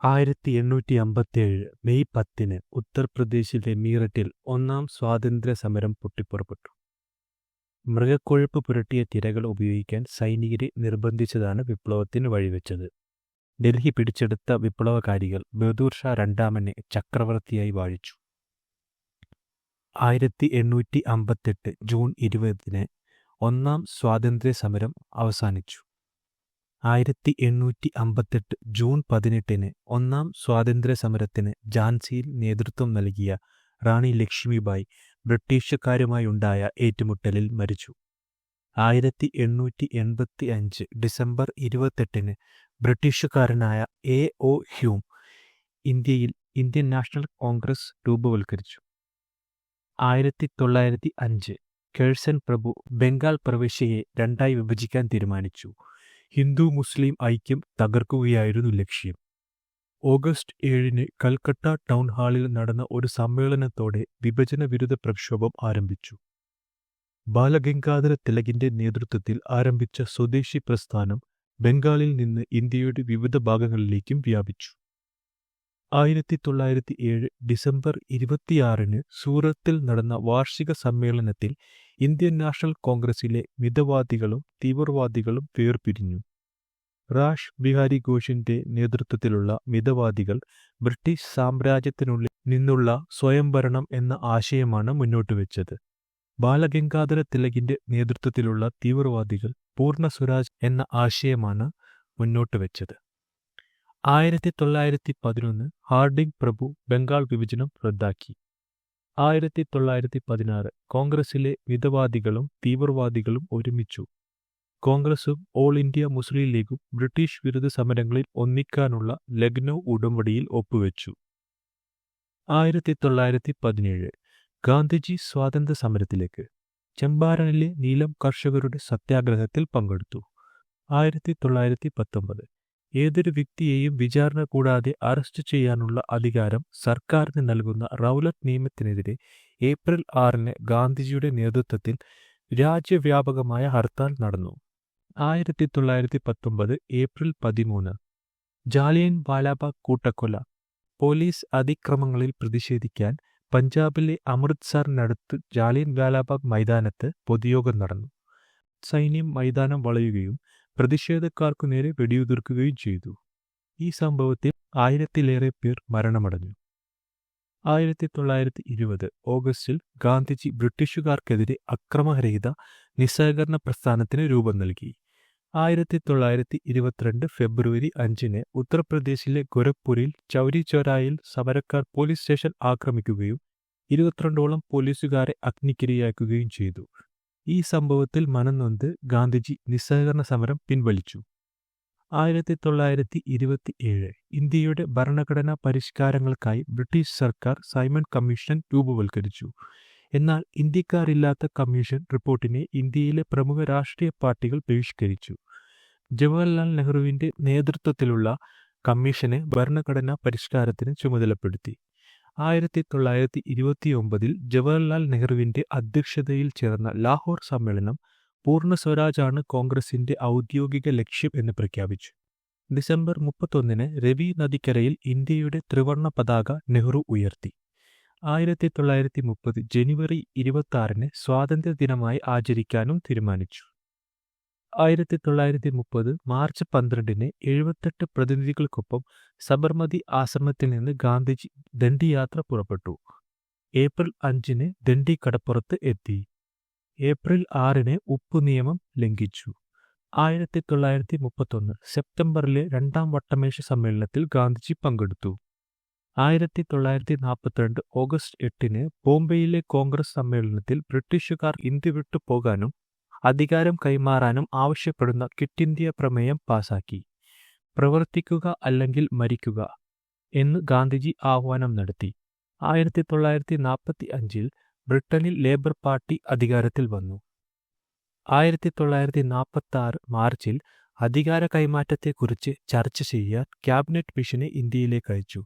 1857 May 10 ഉത്തർപ്രദേശിലെ മീററ്റിൽ ഒന്നാം സ്വാതന്ത്ര്യസമരം പൊട്ടിപ്പുറപ്പെട്ടു. മൃഗക്കൊഴുപ്പ് പുരട്ടിയ തിരകൾ ഉപയോഗിക്കാൻ സൈനികരെ നിർബന്ധിച്ചതാണ് വിപ്ലവത്തിന് വഴിവെച്ചത്. ഡൽഹി പിടിച്ചെടുത്ത വിപ്ലവകാരികൾ ബഹദൂർ ഷാ രണ്ടാമനെ ചക്രവർത്തിയായി വാഴിച്ചു. 1858 ജൂൺ 20 ഒന്നാം സ്വാതന്ത്ര്യസമരം അവസാനിച്ചു. 1858 ജൂൺ 18 ഒന്നാം സ്വാതന്ത്ര്യസമരത്തിന് ഝാൻസിയിൽ നേതൃത്വം നൽകിയ റാണി ലക്ഷ്മിബായി ബ്രിട്ടീഷുകാരുമായുണ്ടായ ഏറ്റുമുട്ടലിൽ മരിച്ചു. 1885 ഡിസംബർ 28 ബ്രിട്ടീഷുകാരനായ A.O. ഹ്യൂം ഇന്ത്യയിൽ ഇന്ത്യൻ നാഷണൽ കോൺഗ്രസ് രൂപവൽക്കരിച്ചു. 1905 കേഴ്സൺ പ്രഭു ബംഗാൾ പ്രവിശ്യയെ രണ്ടായി വിഭജിക്കാൻ തീരുമാനിച്ചു. ഹിന്ദു മുസ്ലിം ഐക്യം തകർക്കുകയായിരുന്നു ലക്ഷ്യം. ഓഗസ്റ്റ് 7 കൽക്കട്ട ടൗൺ ഹാളിൽ നടന്ന ഒരു സമ്മേളനത്തോടെ വിഭജന വിരുദ്ധ പ്രക്ഷോഭം ആരംഭിച്ചു. ബാലഗംഗാധര തിലകിന്റെ നേതൃത്വത്തിൽ ആരംഭിച്ച സ്വദേശി പ്രസ്ഥാനം ബംഗാളിൽ നിന്ന് ഇന്ത്യയുടെ വിവിധ ഭാഗങ്ങളിലേക്കും വ്യാപിച്ചു. 1907 ഡിസംബർ 26 സൂറത്തിൽ നടന്ന വാർഷിക സമ്മേളനത്തിൽ ഇന്ത്യൻ നാഷണൽ കോൺഗ്രസിലെ മിതവാദികളും തീവ്രവാദികളും വേർപിരിഞ്ഞു. റാഷ് ബിഹാരി ഘോഷിന്റെ നേതൃത്വത്തിലുള്ള മിതവാദികൾ ബ്രിട്ടീഷ് സാമ്രാജ്യത്തിനുള്ളിൽ നിന്നുള്ള സ്വയംഭരണം എന്ന ആശയമാണ് മുന്നോട്ടുവെച്ചത്. ബാലഗംഗാധര തിലകിന്റെ നേതൃത്വത്തിലുള്ള തീവ്രവാദികൾ പൂർണ്ണ സ്വരാജ് എന്ന ആശയമാണ് മുന്നോട്ടുവെച്ചത്. 1911 ഹാർഡിംഗ് പ്രഭു ബംഗാൾ വിഭജനം റദ്ദാക്കി. 1916 കോൺഗ്രസിലെ മിതവാദികളും തീവ്രവാദികളും ഒരുമിച്ചു. കോൺഗ്രസും ഓൾ ഇന്ത്യ മുസ്ലിം ലീഗും ബ്രിട്ടീഷ് വിരുദ്ധ സമരങ്ങളിൽ ഒന്നിക്കാനുള്ള ലക്നൗ ഉടമ്പടിയിൽ ഒപ്പുവെച്ചു. 1917 ഗാന്ധിജി സ്വാതന്ത്ര്യ സമരത്തിലേക്ക്. ചമ്പാരനിലെ നീലം കർഷകരുടെ സത്യാഗ്രഹത്തിൽ പങ്കെടുത്തു. 1919 ഏതൊരു വ്യക്തിയെയും വിചാരണ കൂടാതെ അറസ്റ്റ് ചെയ്യാനുള്ള അധികാരം സർക്കാരിന് നൽകുന്ന റൗലറ്റ് നിയമത്തിനെതിരെ ഏപ്രിൽ 6 ഗാന്ധിജിയുടെ നേതൃത്വത്തിൽ രാജ്യവ്യാപകമായ ഹർത്താൽ നടന്നു. 1919 ഏപ്രിൽ 13 ജാലിയൻ വാലാബാഗ് കൂട്ടക്കൊല. പോലീസ് അതിക്രമങ്ങളിൽ പ്രതിഷേധിക്കാൻ പഞ്ചാബിലെ അമൃത്സറിനടുത്ത് ജാലിയൻ വാലാബാഗ് മൈതാനത്ത് പൊതുയോഗം നടന്നു. സൈന്യം മൈതാനം വളയുകയും പ്രതിഷേധക്കാർക്കു നേരെ വെടിയുതിർക്കുകയും ചെയ്തു. ഈ സംഭവത്തിൽ 1000-ലേറെ പേർ മരണമടഞ്ഞു. 1920 ഓഗസ്റ്റിൽ ഗാന്ധിജി ബ്രിട്ടീഷുകാർക്കെതിരെ അക്രമരഹിത നിസ്സഹകരണ പ്രസ്ഥാനത്തിന് രൂപം നൽകി. 1922 ഫെബ്രുവരി 5 ഉത്തർപ്രദേശിലെ ഗോരഖ്പൂരിൽ ചൗരി ചോരായിൽ സമരക്കാർ പോലീസ് സ്റ്റേഷൻ ആക്രമിക്കുകയും 22ഓളം പോലീസുകാരെ അഗ്നിക്കിരയാക്കുകയും ചെയ്തു. ഈ സംഭവത്തിൽ മനംനൊന്ത് ഗാന്ധിജി നിസ്സഹകരണ സമരം പിൻവലിച്ചു. 1927 ഇന്ത്യയുടെ ഭരണഘടനാ പരിഷ്കാരങ്ങൾക്കായി ബ്രിട്ടീഷ് സർക്കാർ സൈമൺ കമ്മീഷൻ രൂപവൽക്കരിച്ചു. എന്നാൽ ഇന്ത്യക്കാരില്ലാത്ത കമ്മീഷൻ റിപ്പോർട്ടിനെ ഇന്ത്യയിലെ പ്രമുഖ രാഷ്ട്രീയ പാർട്ടികൾ ബഹിഷ്കരിച്ചു. ജവഹർലാൽ നെഹ്റുവിന്റെ നേതൃത്വത്തിലുള്ള കമ്മീഷനെ ഭരണഘടനാ പരിഷ്കാരത്തിന് ചുമതലപ്പെടുത്തി. 1929 ജവഹർലാൽ നെഹ്റുവിന്റെ അധ്യക്ഷതയിൽ ചേർന്ന ലാഹോർ സമ്മേളനം പൂർണ്ണ സ്വരാജാണ് കോൺഗ്രസിന്റെ ഔദ്യോഗിക ലക്ഷ്യം എന്ന് പ്രഖ്യാപിച്ചു. ഡിസംബർ 31 രവി നദിക്കരയിൽ ഇന്ത്യയുടെ ത്രിവർണ്ണ പതാക നെഹ്റു ഉയർത്തി. 1930 ജനുവരി 26 സ്വാതന്ത്ര്യ ദിനമായി ആചരിക്കാനും തീരുമാനിച്ചു. 1930 മാർച്ച് 12 78 പ്രതിനിധികൾക്കൊപ്പം സബർമതി ആശ്രമത്തിൽ നിന്ന് ഗാന്ധിജി ദണ്ഡിയാത്ര പുറപ്പെട്ടു. ഏപ്രിൽ 5 ദണ്ഡി കടപ്പുറത്ത് എത്തി. ഏപ്രിൽ 6 ഉപ്പു നിയമം ലംഘിച്ചു. 1931 സെപ്റ്റംബറിലെ രണ്ടാം വട്ടമേശ സമ്മേളനത്തിൽ ഗാന്ധിജി പങ്കെടുത്തു. 1942 ഓഗസ്റ്റ് 8 ബോംബെയിലെ കോൺഗ്രസ് സമ്മേളനത്തിൽ ബ്രിട്ടീഷുകാർ ഇന്ത്യ വിട്ടു പോകാനും അധികാരം കൈമാറാനും ആവശ്യപ്പെടുന്ന ക്വിറ്റ് ഇന്ത്യ പ്രമേയം പാസാക്കി. പ്രവർത്തിക്കുക അല്ലെങ്കിൽ മരിക്കുക എന്ന് ഗാന്ധിജി ആഹ്വാനം നടത്തി. 1945 ബ്രിട്ടനിൽ ലേബർ പാർട്ടി അധികാരത്തിൽ വന്നു. 1946 മാർച്ചിൽ അധികാര കൈമാറ്റത്തെക്കുറിച്ച് ചർച്ച ചെയ്യാൻ ക്യാബിനറ്റ് മിഷനെ ഇന്ത്യയിലേക്ക് അയച്ചു.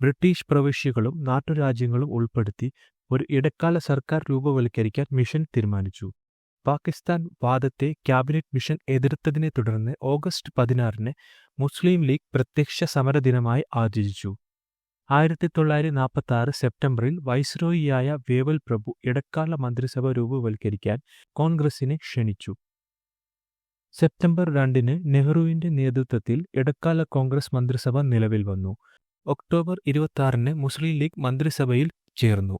ബ്രിട്ടീഷ് പ്രവിശ്യകളും നാട്ടുരാജ്യങ്ങളും ഉൾപ്പെടുത്തി ഒരു ഇടക്കാല സർക്കാർ രൂപവൽക്കരിക്കാൻ മിഷൻ തീരുമാനിച്ചു. പാകിസ്ഥാൻ വാദത്തെ ക്യാബിനറ്റ് മിഷൻ എതിർത്തതിനെ തുടർന്ന് ഓഗസ്റ്റ് 16 മുസ്ലിം ലീഗ് പ്രത്യക്ഷ സമരദിനമായി ആചരിച്ചു. 1946 സെപ്റ്റംബറിൽ വൈസ്രോയിയായ വേവൽ പ്രഭു ഇടക്കാല മന്ത്രിസഭ രൂപവൽക്കരിക്കാൻ കോൺഗ്രസിനെ ക്ഷണിച്ചു. സെപ്റ്റംബർ 2 നെഹ്റുവിന്റെ നേതൃത്വത്തിൽ ഇടക്കാല കോൺഗ്രസ് മന്ത്രിസഭ നിലവിൽ വന്നു. ഒക്ടോബർ 26 മുസ്ലിം ലീഗ് മന്ത്രിസഭയിൽ ചേർന്നു.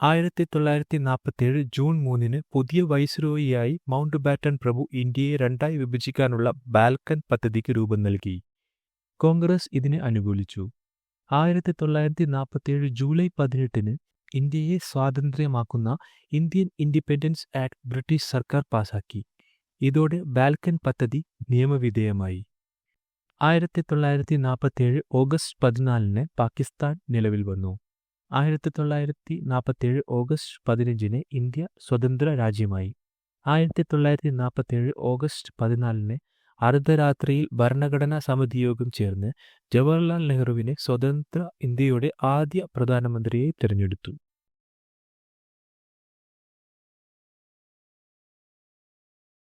1947 ജൂൺ 3 പുതിയ വൈസ്രോയിയായി മൗണ്ട് ബാറ്റൺ പ്രഭു ഇന്ത്യയെ രണ്ടായി വിഭജിക്കാനുള്ള ബാൽക്കൻ പദ്ധതിക്ക് രൂപം നൽകി. കോൺഗ്രസ് ഇതിനെ അനുകൂലിച്ചു. 1947 ജൂലൈ 18 ഇന്ത്യയെ സ്വാതന്ത്ര്യമാക്കുന്ന ഇന്ത്യൻ ഇൻഡിപെൻഡൻസ് ആക്ട് ബ്രിട്ടീഷ് സർക്കാർ പാസാക്കി. ഇതോടെ ബാൽക്കൻ പദ്ധതി നിയമവിധേയമായി. 1947 ഓഗസ്റ്റ് 14 പാകിസ്ഥാൻ നിലവിൽ വന്നു. 1947 ഓഗസ്റ്റ് 15 ഇന്ത്യ സ്വതന്ത്ര രാജ്യമായി. 1947 ഓഗസ്റ്റ് 14 അർദ്ധരാത്രിയിൽ ഭരണഘടനാ സമിതി യോഗം ചേർന്ന് ജവഹർലാൽ നെഹ്റുവിനെ സ്വതന്ത്ര ഇന്ത്യയുടെ ആദ്യ പ്രധാനമന്ത്രിയായി തിരഞ്ഞെടുത്തു.